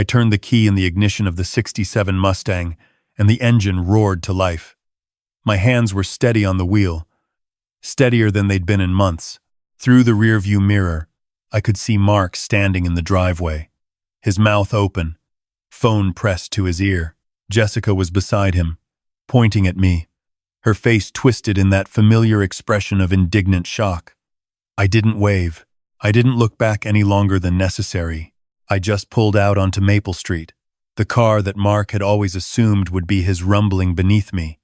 I turned the key in the ignition of the '67 Mustang, and the engine roared to life. My hands were steady on the wheel, steadier than they'd been in months. Through the rearview mirror, I could see Mark standing in the driveway, his mouth open, phone pressed to his ear. Jessica was beside him, pointing at me, her face twisted in that familiar expression of indignant shock. I didn't wave. I didn't look back any longer than necessary. I just pulled out onto Maple Street, the car that Mark had always assumed would be his rumbling beneath me,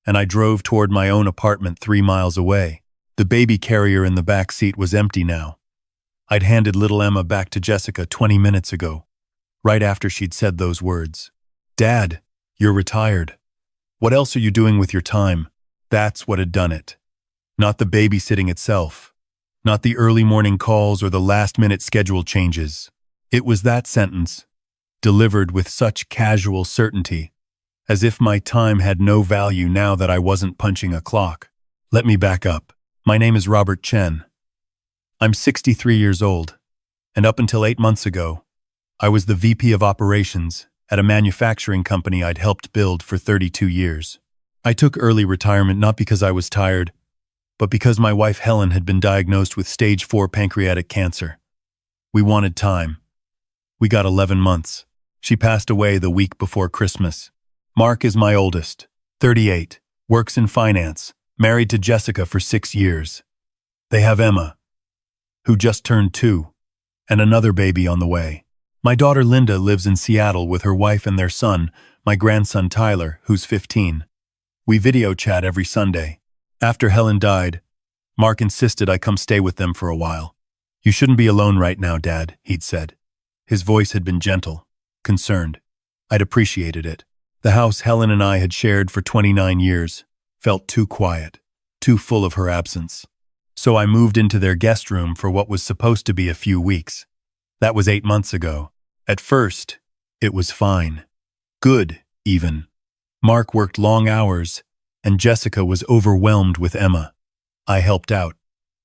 and I drove toward my own apartment 3 miles away. The baby carrier in the back seat was empty now. I'd handed little Emma back to Jessica 20 minutes ago, right after she'd said those words. "Dad, you're retired. What else are you doing with your time?" That's what had done it. Not the babysitting itself, not the early morning calls or the last-minute schedule changes. It was that sentence, delivered with such casual certainty, as if my time had no value now that I wasn't punching a clock. Let me back up. My name is Robert Chen. I'm 63 years old, and up until 8 months ago, I was the VP of Operations at a manufacturing company I'd helped build for 32 years. I took early retirement not because I was tired, but because my wife Helen had been diagnosed with stage 4 pancreatic cancer. We wanted time. We got 11 months. She passed away the week before Christmas. Mark is my oldest, 38, works in finance, married to Jessica for 6 years. They have Emma, who just turned 2, and another baby on the way. My daughter Linda lives in Seattle with her wife and their son, my grandson Tyler, who's 15. We video chat every Sunday. After Helen died, Mark insisted I come stay with them for a while. "You shouldn't be alone right now, Dad," he'd said. His voice had been gentle, concerned. I'd appreciated it. The house Helen and I had shared for 29 years felt too quiet, too full of her absence. So I moved into their guest room for what was supposed to be a few weeks. That was 8 months ago. At first, it was fine. Good, even. Mark worked long hours, and Jessica was overwhelmed with Emma. I helped out.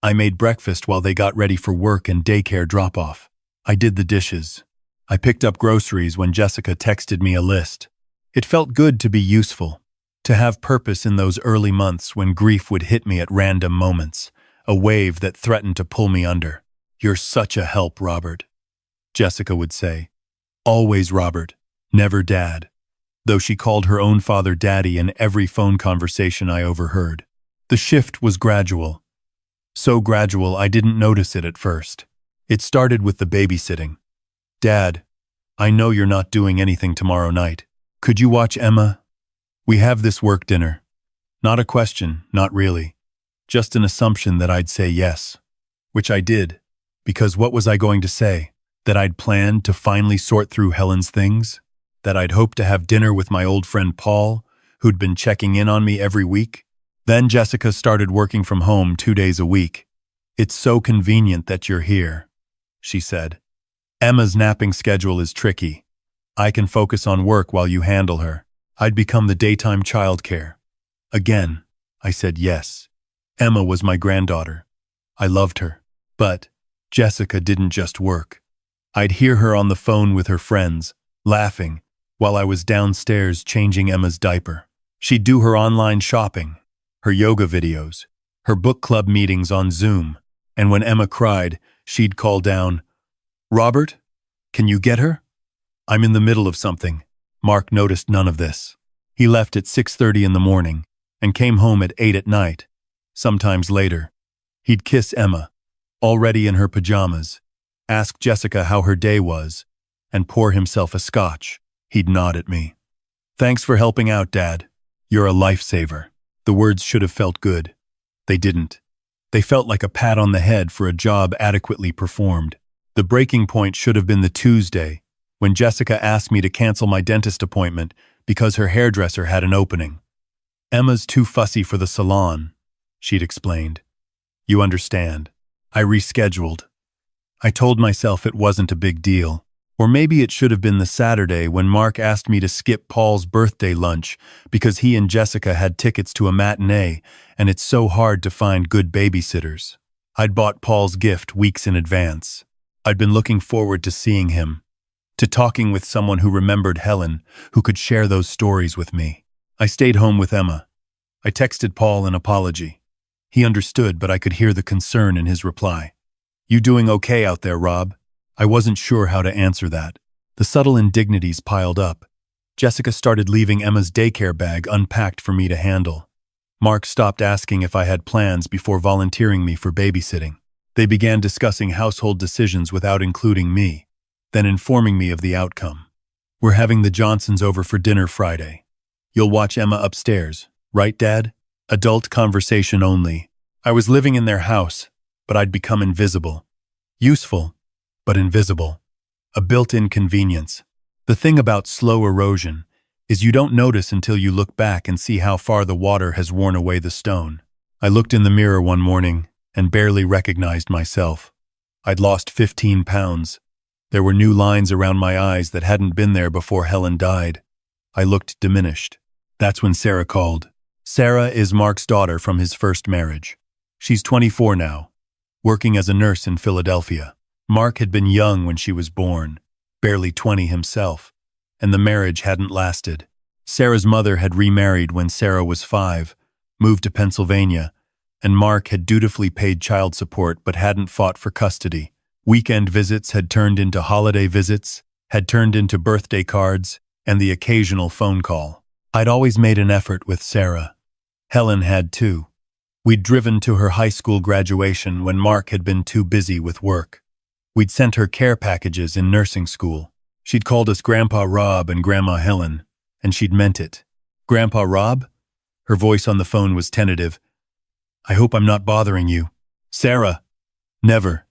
I made breakfast while they got ready for work and daycare drop-off. I did the dishes. I picked up groceries when Jessica texted me a list. It felt good to be useful, to have purpose in those early months when grief would hit me at random moments, a wave that threatened to pull me under. "You're such a help, Robert," Jessica would say. Always Robert, never Dad, though she called her own father Daddy in every phone conversation I overheard. The shift was gradual. So gradual I didn't notice it at first. It started with the babysitting. "Dad, I know you're not doing anything tomorrow night. Could you watch Emma? We have this work dinner." Not a question, not really. Just an assumption that I'd say yes. Which I did, because what was I going to say? That I'd planned to finally sort through Helen's things? That I'd hoped to have dinner with my old friend Paul, who'd been checking in on me every week? Then Jessica started working from home 2 days a week. "It's so convenient that you're here," she said. "Emma's napping schedule is tricky. I can focus on work while you handle her." I'd become the daytime childcare. Again, I said yes. Emma was my granddaughter. I loved her. But Jessica didn't just work. I'd hear her on the phone with her friends, laughing, while I was downstairs changing Emma's diaper. She'd do her online shopping, her yoga videos, her book club meetings on Zoom, and when Emma cried, she'd call down, "Robert, can you get her?" "I'm in the middle of something." Mark noticed none of this. He left at 6:30 in the morning and came home at 8 at night, sometimes later. He'd kiss Emma, already in her pajamas, ask Jessica how her day was, and pour himself a scotch. He'd nod at me. "Thanks for helping out, Dad. You're a lifesaver." The words should have felt good. They didn't. They felt like a pat on the head for a job adequately performed. The breaking point should have been the Tuesday, when Jessica asked me to cancel my dentist appointment because her hairdresser had an opening. "Emma's too fussy for the salon," she'd explained. "You understand." I rescheduled. I told myself it wasn't a big deal. Or maybe it should have been the Saturday when Mark asked me to skip Paul's birthday lunch because he and Jessica had tickets to a matinee and it's so hard to find good babysitters. I'd bought Paul's gift weeks in advance. I'd been looking forward to seeing him. to talking with someone who remembered Helen, who could share those stories with me. I stayed home with Emma. I texted Paul an apology. He understood, but I could hear the concern in his reply. "You doing okay out there, Rob?" I wasn't sure how to answer that. The subtle indignities piled up. Jessica started leaving Emma's daycare bag unpacked for me to handle. Mark stopped asking if I had plans before volunteering me for babysitting. They began discussing household decisions without including me, then informing me of the outcome. "We're having the Johnsons over for dinner Friday. You'll watch Emma upstairs, right, Dad?" Adult conversation only. I was living in their house, but I'd become invisible. Useful, but invisible. A built-in convenience. The thing about slow erosion is you don't notice until you look back and see how far the water has worn away the stone. I looked in the mirror one morning and barely recognized myself. I'd lost 15 pounds. There were new lines around my eyes that hadn't been there before Helen died. I looked diminished. That's when Sarah called. Sarah is Mark's daughter from his first marriage. She's 24 now, working as a nurse in Philadelphia. Mark had been young when she was born, barely 20 himself, and the marriage hadn't lasted. Sarah's mother had remarried when Sarah was 5, moved to Pennsylvania, and Mark had dutifully paid child support but hadn't fought for custody. Weekend visits had turned into holiday visits, had turned into birthday cards, and the occasional phone call. I'd always made an effort with Sarah. Helen had too. We'd driven to her high school graduation when Mark had been too busy with work. We'd sent her care packages in nursing school. She'd called us Grandpa Rob and Grandma Helen, and she'd meant it. "Grandpa Rob?" Her voice on the phone was tentative. "I hope I'm not bothering you." "Sarah." "Never.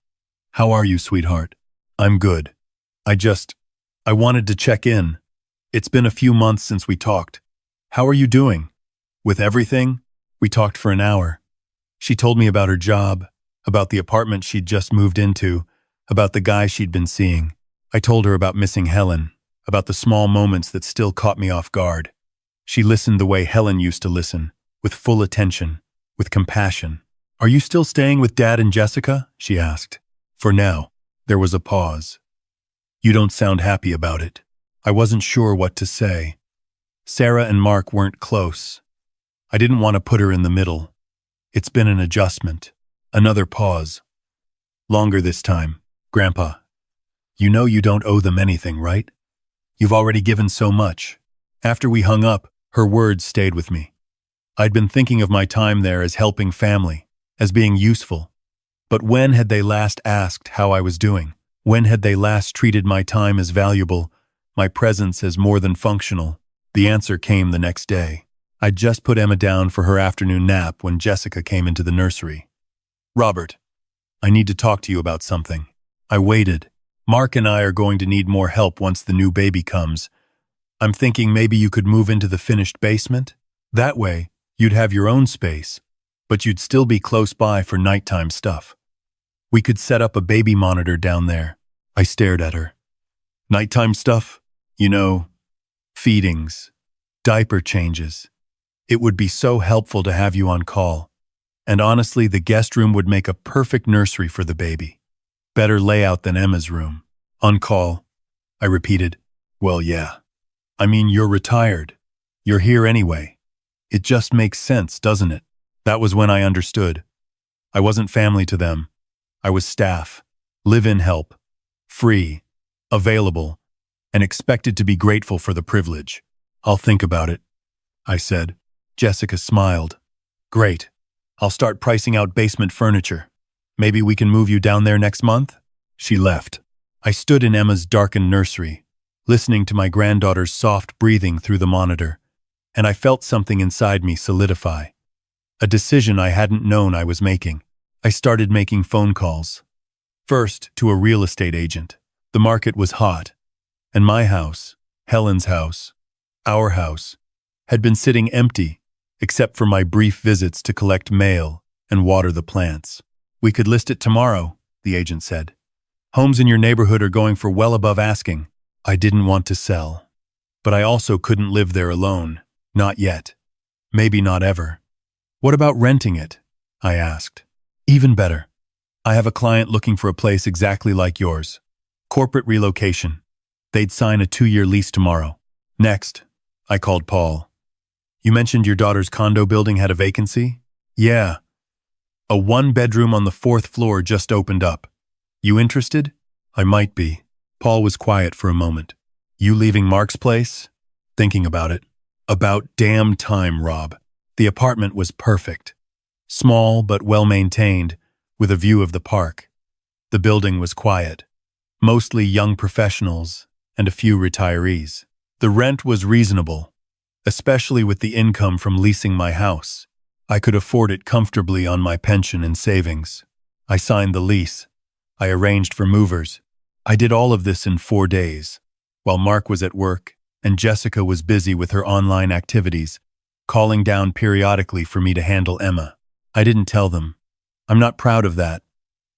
How are you, sweetheart?" "I'm good. I wanted to check in. It's been a few months since we talked. How are you doing?" "With everything?" We talked for an hour. She told me about her job, about the apartment she'd just moved into, about the guy she'd been seeing. I told her about missing Helen, about the small moments that still caught me off guard. She listened the way Helen used to listen, with full attention, with compassion. "Are you still staying with Dad and Jessica?" she asked. For now, there was a pause. "You don't sound happy about it." I wasn't sure what to say. Sarah and Mark weren't close. I didn't want to put her in the middle. It's been an adjustment. Another pause. Longer this time. "Grandpa, you know you don't owe them anything, right? You've already given so much." After we hung up, her words stayed with me. I'd been thinking of my time there as helping family, as being useful. But when had they last asked how I was doing? When had they last treated my time as valuable, my presence as more than functional? The answer came the next day. I'd just put Emma down for her afternoon nap when Jessica came into the nursery. "Robert, I need to talk to you about something." I waited. "Mark and I are going to need more help once the new baby comes. I'm thinking maybe you could move into the finished basement? That way, you'd have your own space, but you'd still be close by for nighttime stuff. We could set up a baby monitor down there." I stared at her. "Nighttime stuff? You know, feedings, diaper changes. It would be so helpful to have you on call. And honestly, the guest room would make a perfect nursery for the baby. Better layout than Emma's room." "On call," I repeated. "Well, yeah. I mean, you're retired. You're here anyway. It just makes sense, doesn't it?" That was when I understood. I wasn't family to them. I was staff, live-in help, free, available, and expected to be grateful for the privilege. "I'll think about it," I said. Jessica smiled. "Great. I'll start pricing out basement furniture. Maybe we can move you down there next month?" She left. I stood in Emma's darkened nursery, listening to my granddaughter's soft breathing through the monitor, and I felt something inside me solidify. A decision I hadn't known I was making. I started making phone calls. First, to a real estate agent. The market was hot, and my house, Helen's house, our house, had been sitting empty, except for my brief visits to collect mail and water the plants. "We could list it tomorrow," the agent said. "Homes in your neighborhood are going for well above asking." I didn't want to sell, but I also couldn't live there alone. Not yet. Maybe not ever. "What about renting it?" I asked. "Even better. I have a client looking for a place exactly like yours. Corporate relocation. They'd sign a 2-year lease tomorrow. Next, I called Paul. You mentioned your daughter's condo building had a vacancy? Yeah. A 1-bedroom on the 4th floor just opened up. You interested? I might be. Paul was quiet for a moment. You leaving Mark's place? Thinking about it. About damn time, Rob. The apartment was perfect. Small but well-maintained, with a view of the park. The building was quiet. Mostly young professionals and a few retirees. The rent was reasonable, especially with the income from leasing my house. I could afford it comfortably on my pension and savings. I signed the lease. I arranged for movers. I did all of this in 4 days, while Mark was at work and Jessica was busy with her online activities, calling down periodically for me to handle Emma. I didn't tell them. I'm not proud of that,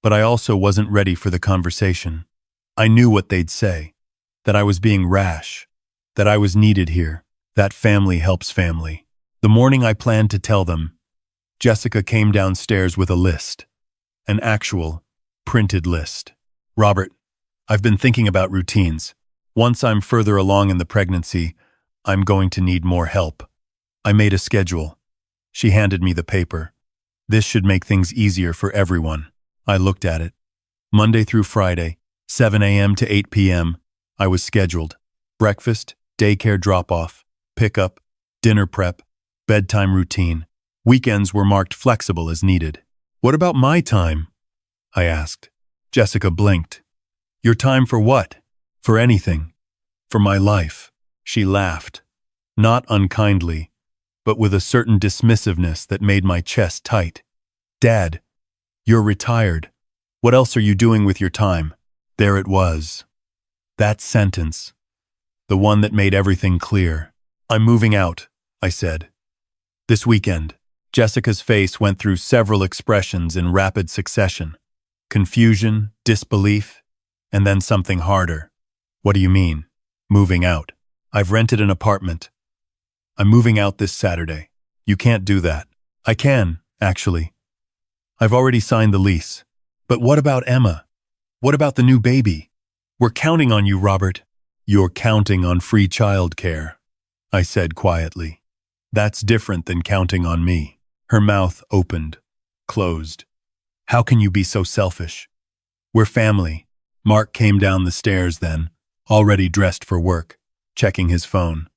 but I also wasn't ready for the conversation. I knew what they'd say, that I was being rash, that I was needed here, that family helps family. The morning I planned to tell them, Jessica came downstairs with a list, an actual, printed list. Robert, I've been thinking about routines. Once I'm further along in the pregnancy, I'm going to need more help. I made a schedule. She handed me the paper. This should make things easier for everyone. I looked at it. Monday through Friday, 7 a.m. to 8 p.m., I was scheduled. Breakfast, daycare drop-off, pickup, dinner prep, bedtime routine. Weekends were marked flexible as needed. What about my time? I asked. Jessica blinked. Your time for what? For anything. For my life. She laughed. Not unkindly, but with a certain dismissiveness that made my chest tight. Dad, you're retired. What else are you doing with your time? There it was. That sentence. The one that made everything clear. I'm moving out, I said. This weekend. Jessica's face went through several expressions in rapid succession. Confusion, disbelief, and then something harder. What do you mean? Moving out. I've rented an apartment. I'm moving out this Saturday. You can't do that. I can, actually. I've already signed the lease. But what about Emma? What about the new baby? We're counting on you, Robert. You're counting on free childcare, I said quietly. That's different than counting on me. Her mouth opened, closed. How can you be so selfish? We're family. Mark came down the stairs then, already dressed for work, checking his phone.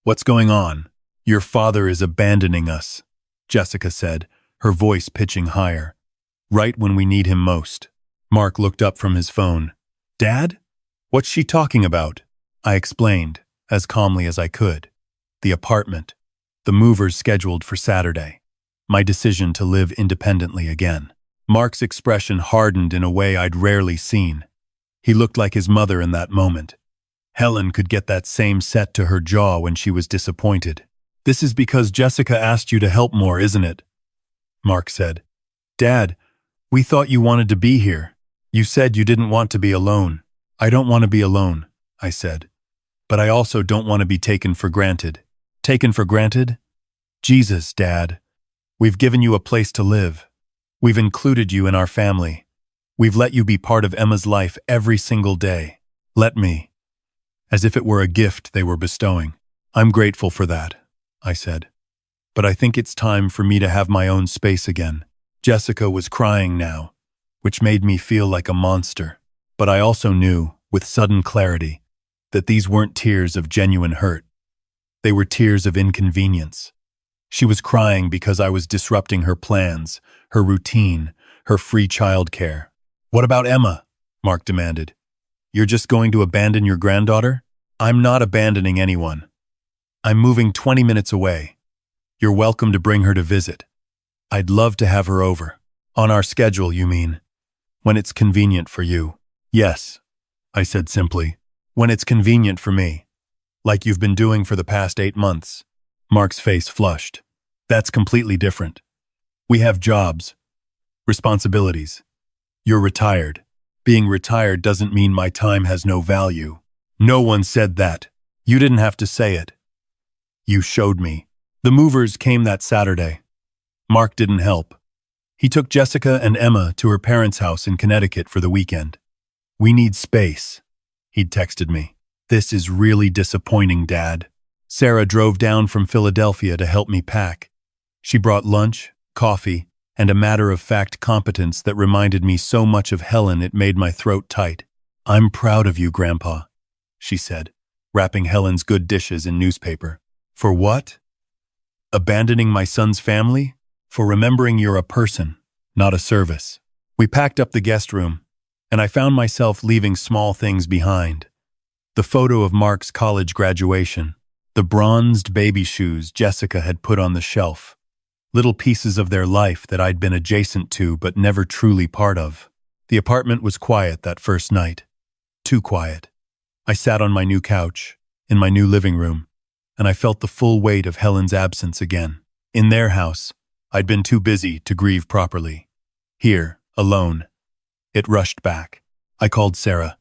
What's going on? Your father is abandoning us, Jessica said, her voice pitching higher. Right when we need him most. Mark looked up from his phone. Dad? What's she talking about? I explained, as calmly as I could. The apartment. The movers scheduled for Saturday. My decision to live independently again. Mark's expression hardened in a way I'd rarely seen. He looked like his mother in that moment. Helen could get that same set to her jaw when she was disappointed. This is because Jessica asked you to help more, isn't it? Mark said. Dad, we thought you wanted to be here. You said you didn't want to be alone. I don't want to be alone, I said. But I also don't want to be taken for granted. Taken for granted? Jesus, Dad. We've given you a place to live. We've included you in our family. We've let you be part of Emma's life every single day. Let me. As if it were a gift they were bestowing. I'm grateful for that, I said. But I think it's time for me to have my own space again. Jessica was crying now, which made me feel like a monster. But I also knew, with sudden clarity, that these weren't tears of genuine hurt. They were tears of inconvenience. She was crying because I was disrupting her plans, her routine, her free childcare. What about Emma? Mark demanded. You're just going to abandon your granddaughter? I'm not abandoning anyone. I'm moving 20 minutes away. You're welcome to bring her to visit. I'd love to have her over. On our schedule, you mean? When it's convenient for you. Yes, I said simply. When it's convenient for me. Like you've been doing for the past 8 months. Mark's face flushed. That's completely different. We have jobs. Responsibilities. You're retired. Being retired doesn't mean my time has no value. No one said that. You didn't have to say it. You showed me. The movers came that Saturday. Mark didn't help. He took Jessica and Emma to her parents' house in Connecticut for the weekend. We need space, he'd texted me. This is really disappointing, Dad. Sarah drove down from Philadelphia to help me pack. She brought lunch, coffee, and a matter-of-fact competence that reminded me so much of Helen it made my throat tight. "I'm proud of you, Grandpa," she said, wrapping Helen's good dishes in newspaper. "For what? Abandoning my son's family? For remembering you're a person, not a service." We packed up the guest room, and I found myself leaving small things behind. The photo of Mark's college graduation, the bronzed baby shoes Jessica had put on the shelf, little pieces of their life that I'd been adjacent to but never truly part of. The apartment was quiet that first night. Too quiet. I sat on my new couch, in my new living room, and I felt the full weight of Helen's absence again. In their house, I'd been too busy to grieve properly. Here, alone, it rushed back. I called Sarah.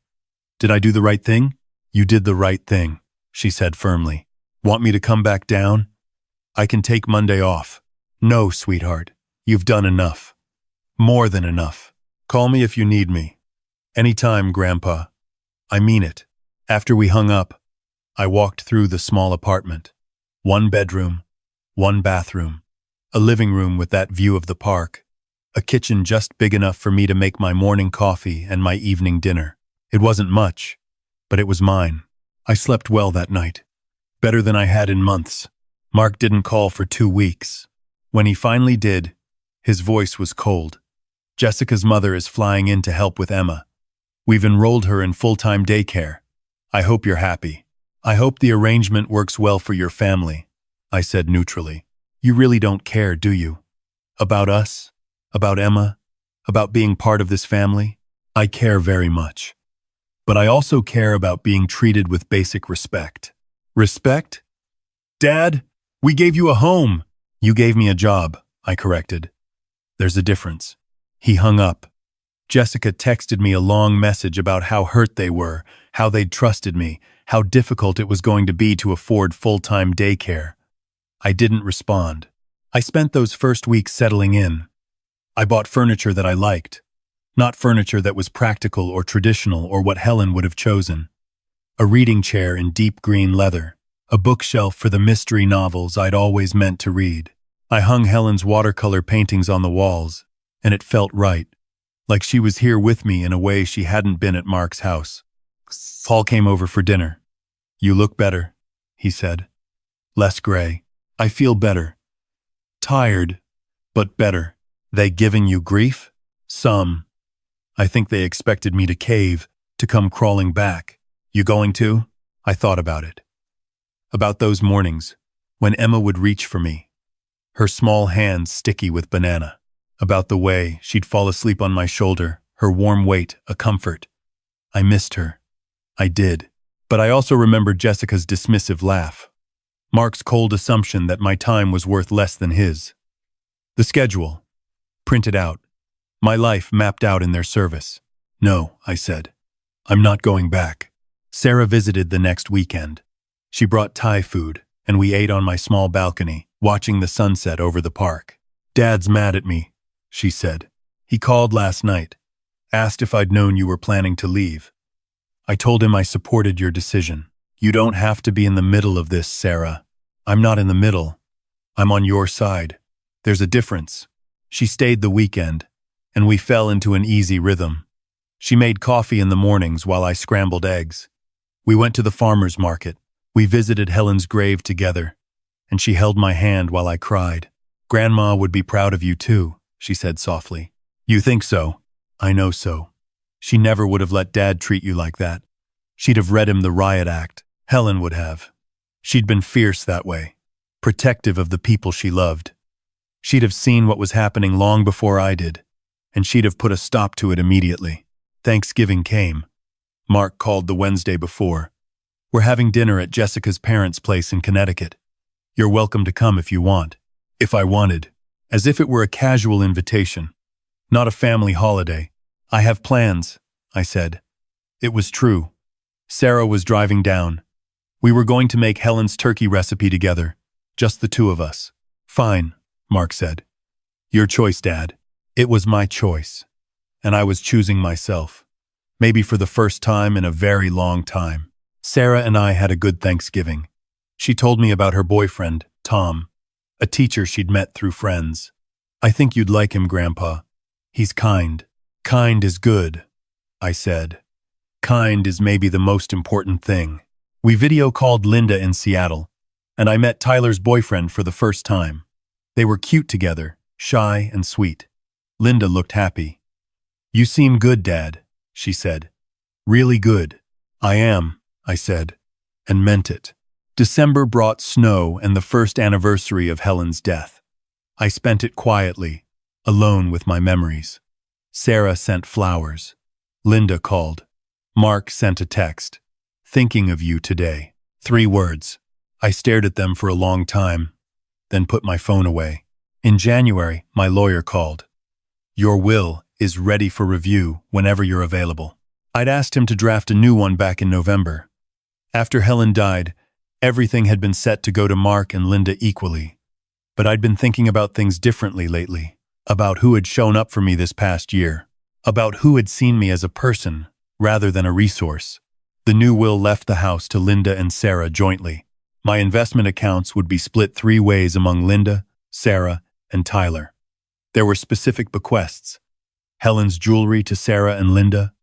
"Did I do the right thing?" "You did the right thing," she said firmly. "Want me to come back down? I can take Monday off." "No, sweetheart. You've done enough. More than enough. Call me if you need me." "Anytime, Grandpa." "I mean it." After we hung up, I walked through the small apartment. One bedroom, one bathroom, a living room with that view of the park, a kitchen just big enough for me to make my morning coffee and my evening dinner. It wasn't much, but it was mine. I slept well that night, better than I had in months. Mark didn't call for 2 weeks. When he finally did, his voice was cold. "Jessica's mother is flying in to help with Emma. We've enrolled her in full-time daycare. I hope you're happy. I hope the arrangement works well for your family," I said neutrally. "You really don't care, do you? About us? About Emma? About being part of this family?" "I care very much. But I also care about being treated with basic respect." "Respect? Dad, we gave you a home." "You gave me a job," I corrected. "There's a difference." He hung up. Jessica texted me a long message about how hurt they were, how they'd trusted me, how difficult it was going to be to afford full-time daycare. I didn't respond. I spent those first weeks settling in. I bought furniture that I liked, not furniture that was practical or traditional or what Helen would have chosen. A reading chair in deep green leather, a bookshelf for the mystery novels I'd always meant to read. I hung Helen's watercolor paintings on the walls, and it felt right, like she was here with me in a way she hadn't been at Mark's house. Paul came over for dinner. "You look better," he said. "Less gray. I feel better. Tired, but better." "They giving you grief?" "Some. I think they expected me to cave, to come crawling back." "You going to?" I thought about it. About those mornings, when Emma would reach for me, her small hands sticky with banana. About the way she'd fall asleep on my shoulder, her warm weight a comfort. I missed her. I did. But I also remembered Jessica's dismissive laugh. Mark's cold assumption that my time was worth less than his. The schedule. Printed out. My life mapped out in their service. "No," I said. "I'm not going back." Sarah visited the next weekend. She brought Thai food, and we ate on my small balcony, watching the sunset over the park. "Dad's mad at me," she said. "He called last night, asked if I'd known you were planning to leave. I told him I supported your decision. You don't have to be in the middle of this, Sarah." "I'm not in the middle. I'm on your side. There's a difference." She stayed the weekend, and we fell into an easy rhythm. She made coffee in the mornings while I scrambled eggs. We went to the farmer's market. We visited Helen's grave together, and she held my hand while I cried. "Grandma would be proud of you too," she said softly. "You think so?" "I know so. She never would have let Dad treat you like that. She'd have read him the riot act. Helen would have. She'd been fierce that way, protective of the people she loved. She'd have seen what was happening long before I did, and she'd have put a stop to it immediately." Thanksgiving came. Mark called the Wednesday before. "We're having dinner at Jessica's parents' place in Connecticut. You're welcome to come if you want." If I wanted, as if it were a casual invitation, not a family holiday. "I have plans," I said. It was true. Sarah was driving down. We were going to make Helen's turkey recipe together, just the two of us. "Fine," Mark said. "Your choice, Dad." It was my choice, and I was choosing myself, maybe for the first time in a very long time. Sarah and I had a good Thanksgiving. She told me about her boyfriend, Tom, a teacher she'd met through friends. I think you'd like him, Grandpa. He's kind. Kind is good, I said. Kind is maybe the most important thing. We video called Linda in Seattle, and I met Tyler's boyfriend for the first time. They were cute together, shy and sweet. Linda looked happy. You seem good, Dad, she said. Really good. I am, I said, and meant it. December brought snow and the first anniversary of Helen's death. I spent it quietly, alone with my memories. Sarah sent flowers. Linda called. Mark sent a text. Thinking of you today. 3 words. I stared at them for a long time, then put my phone away. In January, my lawyer called. Your will is ready for review whenever you're available. I'd asked him to draft a new one back in November. After Helen died, everything had been set to go to Mark and Linda equally. But I'd been thinking about things differently lately, about who had shown up for me this past year, about who had seen me as a person rather than a resource. The new will left the house to Linda and Sarah jointly. My investment accounts would be split 3 ways among Linda, Sarah, and Tyler. There were specific bequests. Helen's jewelry to Sarah and Linda,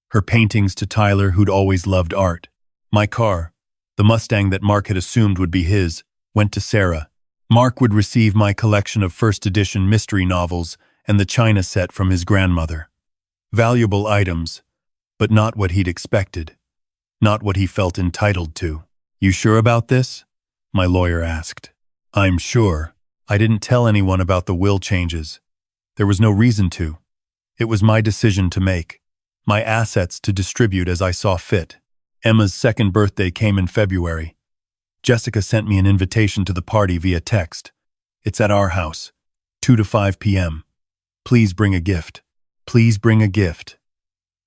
her paintings to Tyler, who'd always loved art. My car, the Mustang that Mark had assumed would be his, went to Sarah. Mark would receive my collection of first edition mystery novels and the china set from his grandmother. Valuable items, but not what he'd expected. Not what he felt entitled to. You sure about this? My lawyer asked. I'm sure. I didn't tell anyone about the will changes. There was no reason to. It was my decision to make. My assets to distribute as I saw fit. Emma's 2nd birthday came in February. Jessica sent me an invitation to the party via text. It's at our house, 2 to 5 p.m. Please bring a gift. Please bring a gift.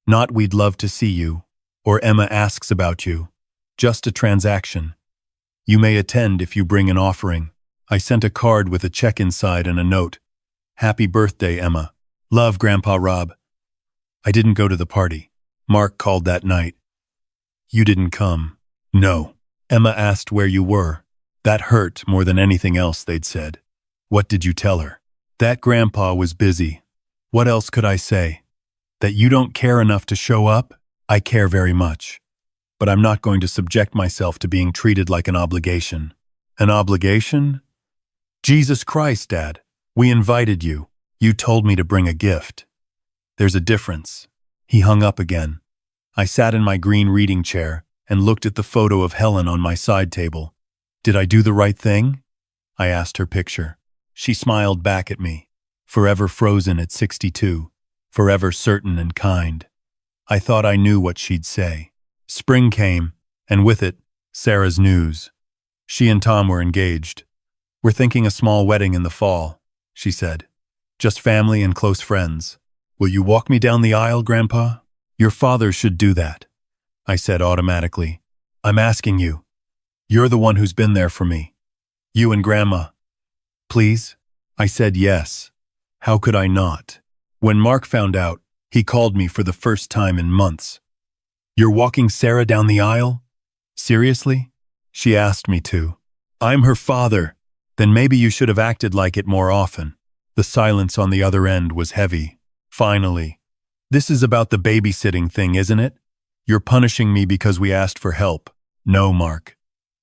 Not we'd love to see you, or Emma asks about you. Just a transaction. You may attend if you bring an offering. I sent a card with a check inside and a note. Happy birthday, Emma. Love, Grandpa Rob. I didn't go to the party. Mark called that night. You didn't come. No. Emma asked where you were. That hurt more than anything else, they'd said. What did you tell her? That Grandpa was busy. What else could I say? That you don't care enough to show up? I care very much. But I'm not going to subject myself to being treated like an obligation. An obligation? Jesus Christ, Dad. We invited you. You told me to bring a gift. There's a difference. He hung up again. I sat in my green reading chair and looked at the photo of Helen on my side table. Did I do the right thing? I asked her picture. She smiled back at me. Forever frozen at 62. Forever certain and kind. I thought I knew what she'd say. Spring came, and with it, Sarah's news. She and Tom were engaged. We're thinking a small wedding in the fall, she said. Just family and close friends. Will you walk me down the aisle, Grandpa? Your father should do that, I said automatically. I'm asking you. You're the one who's been there for me. You and Grandma. Please? I said yes. How could I not? When Mark found out, he called me for the first time in months. You're walking Sarah down the aisle? Seriously? She asked me to. I'm her father. Then maybe you should have acted like it more often. The silence on the other end was heavy. Finally. This is about the babysitting thing, isn't it? You're punishing me because we asked for help. No, Mark.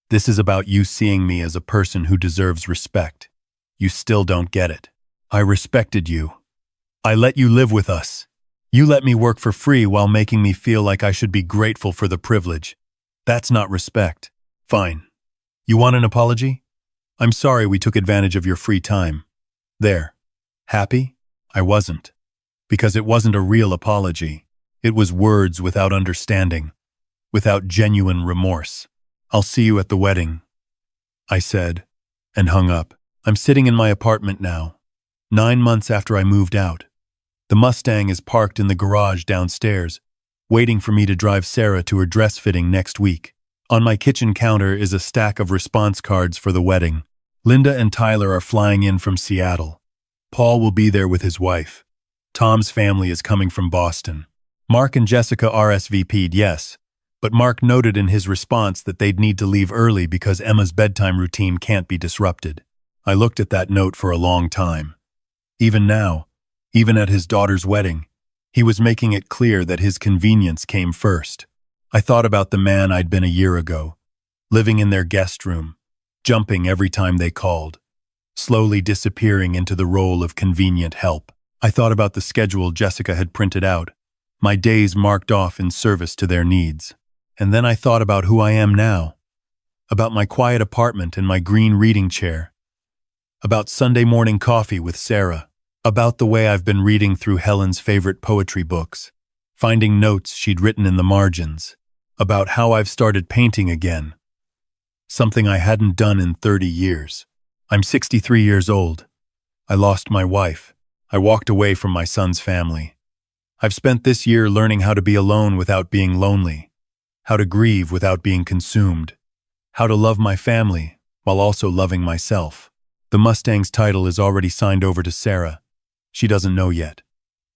This is about you seeing me as a person who deserves respect. You still don't get it. I respected you. I let you live with us. You let me work for free while making me feel like I should be grateful for the privilege. That's not respect. Fine. You want an apology? I'm sorry we took advantage of your free time. There. Happy? I wasn't. Because it wasn't a real apology. It was words without understanding, without genuine remorse. I'll see you at the wedding, I said, and hung up. I'm sitting in my apartment now, 9 months after I moved out. The Mustang is parked in the garage downstairs, waiting for me to drive Sarah to her dress fitting next week. On my kitchen counter is a stack of response cards for the wedding. Linda and Tyler are flying in from Seattle. Paul will be there with his wife. Tom's family is coming from Boston. Mark and Jessica RSVP'd, yes, But Mark noted in his response that they'd need to leave early because Emma's bedtime routine can't be disrupted. I looked at that note for a long time. Even now, even at his daughter's wedding, he was making it clear that his convenience came first. I thought about the man I'd been a year ago, living in their guest room, jumping every time they called, slowly disappearing into the role of convenient help. I thought about the schedule Jessica had printed out, my days marked off in service to their needs. And then I thought about who I am now, about my quiet apartment and my green reading chair, about Sunday morning coffee with Sarah, about the way I've been reading through Helen's favorite poetry books, finding notes she'd written in the margins, about how I've started painting again, something I hadn't done in 30 years. I'm 63 years old. I lost my wife. I walked away from my son's family. I've spent this year learning how to be alone without being lonely, how to grieve without being consumed, how to love my family while also loving myself. The Mustang's title is already signed over to Sarah. She doesn't know yet.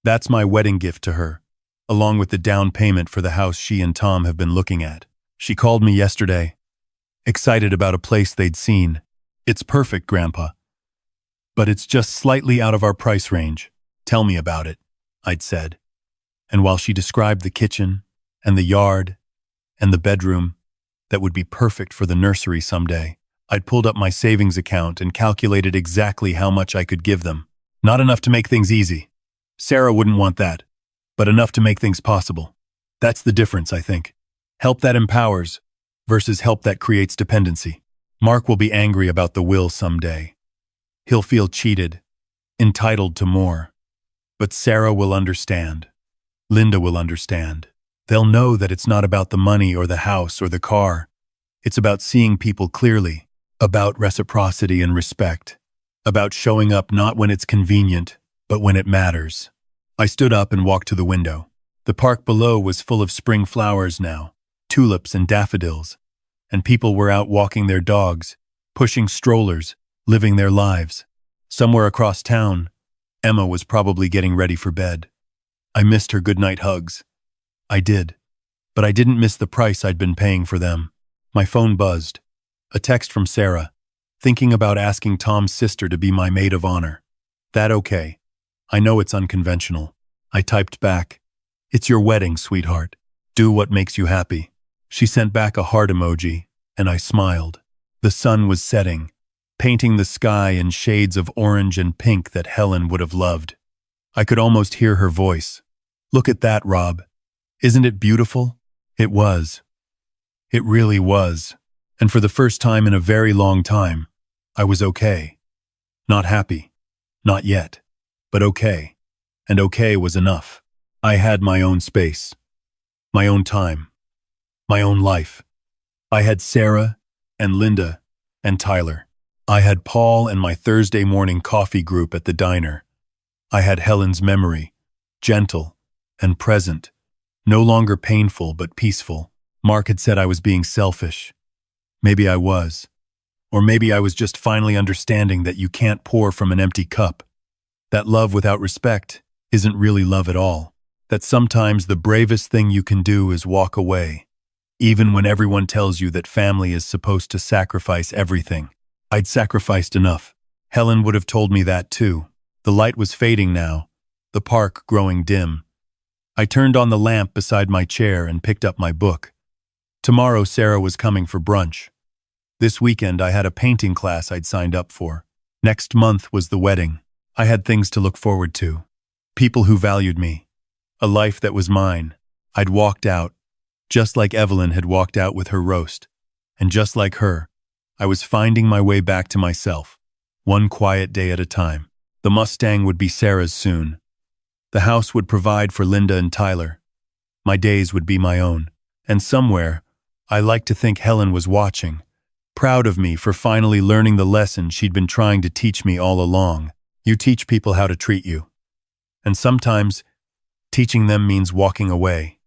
That's my wedding gift to her, along with the down payment for the house she and Tom have been looking at. She called me yesterday, excited about a place they'd seen. It's perfect, Grandpa. But it's just slightly out of our price range. Tell me about it, I'd said. And while she described the kitchen and the yard and the bedroom that would be perfect for the nursery someday, I'd pulled up my savings account and calculated exactly how much I could give them. Not enough to make things easy. Sarah wouldn't want that, but enough to make things possible. That's the difference, I think. Help that empowers versus help that creates dependency. Mark will be angry about the will someday. He'll feel cheated, entitled to more. But Sarah will understand. Linda will understand. They'll know that it's not about the money or the house or the car. It's about seeing people clearly, about reciprocity and respect, about showing up not when it's convenient, but when it matters. I stood up and walked to the window. The park below was full of spring flowers now, tulips and daffodils, and people were out walking their dogs, pushing strollers, living their lives. Somewhere across town, Emma was probably getting ready for bed. I missed her goodnight hugs. I did. But I didn't miss the price I'd been paying for them. My phone buzzed. A text from Sarah, thinking about asking Tom's sister to be my maid of honor. That okay. I know it's unconventional. I typed back, "It's your wedding, sweetheart. Do what makes you happy." She sent back a heart emoji, and I smiled. The sun was setting, painting the sky in shades of orange and pink that Helen would have loved. I could almost hear her voice. "Look at that, Rob. Isn't it beautiful?" It was. It really was. And for the first time in a very long time, I was okay. Not happy. Not yet. But okay. And okay was enough. I had my own space. My own time. My own life. I had Sarah and Linda and Tyler. I had Paul and my Thursday morning coffee group at the diner. I had Helen's memory, gentle and present, no longer painful but peaceful. Mark had said I was being selfish. Maybe I was. Or maybe I was just finally understanding that you can't pour from an empty cup. That love without respect isn't really love at all. That sometimes the bravest thing you can do is walk away, even when everyone tells you that family is supposed to sacrifice everything. I'd sacrificed enough. Helen would have told me that too. The light was fading now, the park growing dim. I turned on the lamp beside my chair and picked up my book. Tomorrow Sarah was coming for brunch. This weekend I had a painting class I'd signed up for. Next month was the wedding. I had things to look forward to. People who valued me. A life that was mine. I'd walked out, just like Evelyn had walked out with her roast. And just like her, I was finding my way back to myself, one quiet day at a time. The Mustang would be Sarah's soon. The house would provide for Linda and Tyler. My days would be my own. And somewhere, I like to think Helen was watching, proud of me for finally learning the lesson she'd been trying to teach me all along. You teach people how to treat you. And sometimes, teaching them means walking away.